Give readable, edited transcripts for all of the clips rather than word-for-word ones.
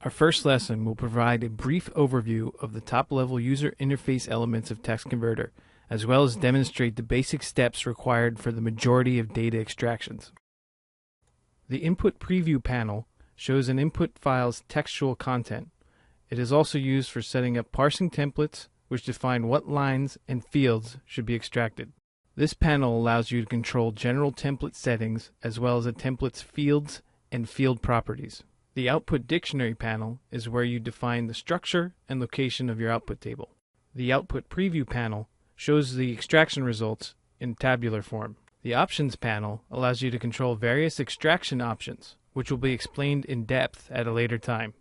Our first lesson will provide a brief overview of the top-level user interface elements of TextConverter, as well as demonstrate the basic steps required for the majority of data extractions. The Input Preview panel shows an input file's textual content. It is also used for setting up parsing templates, which define what lines and fields should be extracted. This panel allows you to control general template settings as well as a template's fields and field properties. The Output Dictionary panel is where you define the structure and location of your output table. The Output Preview panel shows the extraction results in tabular form. The Options panel allows you to control various extraction options, which will be explained in depth at a later time.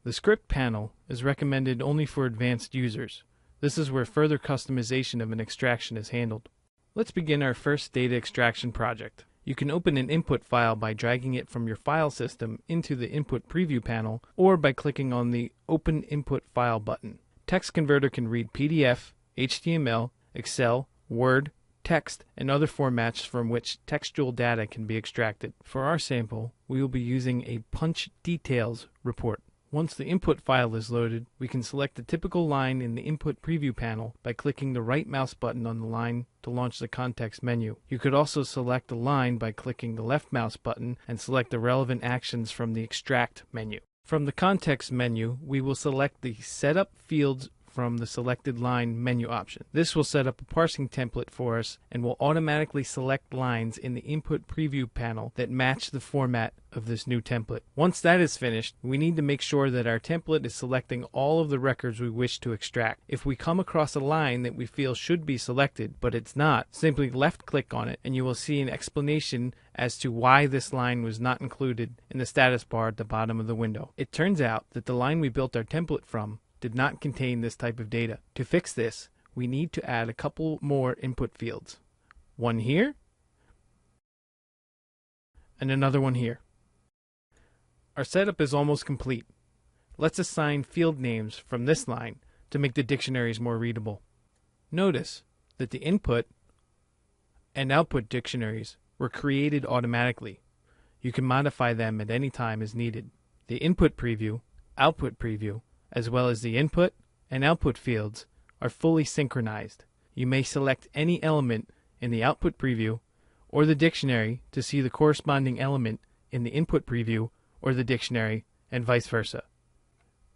The Script panel is recommended only for advanced users. This is where further customization of an extraction is handled. Let's begin our first data extraction project. You can open an input file by dragging it from your file system into the Input Preview panel or by clicking on the Open Input File button. TextConverter can read PDF, HTML, Excel, Word, text, and other formats from which textual data can be extracted. For our sample, we will be using a punch details report. Once the input file is loaded, we can select the typical line in the Input Preview panel by clicking the right mouse button on the line to launch the context menu. You could also select the line by clicking the left mouse button and select the relevant actions from the Extract menu. From the context menu, we will select the Setup Fields from the selected line menu option. This will set up a parsing template for us and will automatically select lines in the Input Preview panel that match the format of this new template. Once that is finished, we need to make sure that our template is selecting all of the records we wish to extract. If we come across a line that we feel should be selected, but it's not, simply left-click on it and you will see an explanation as to why this line was not included in the status bar at the bottom of the window. It turns out that the line we built our template from did not contain this type of data. To fix this, we need to add a couple more input fields. One here, and another one here. Our setup is almost complete. Let's assign field names from this line to make the dictionaries more readable. Notice that the input and output dictionaries were created automatically. You can modify them at any time as needed. The input preview, output preview, as well as the input and output fields are fully synchronized. You may select any element in the output preview or the dictionary to see the corresponding element in the input preview or the dictionary, and vice versa.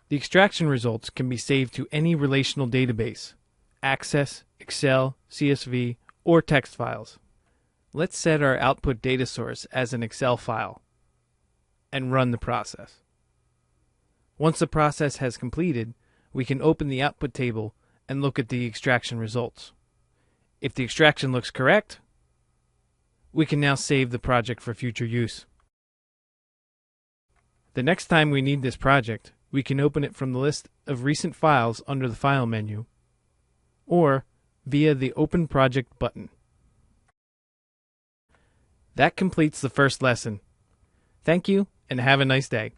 The extraction results can be saved to any relational database, Access, Excel, CSV, or text files. Let's set our output data source as an Excel file and run the process. Once the process has completed, we can open the output table and look at the extraction results. If the extraction looks correct, we can now save the project for future use. The next time we need this project, we can open it from the list of recent files under the File menu, or via the Open Project button. That completes the first lesson. Thank you, and have a nice day.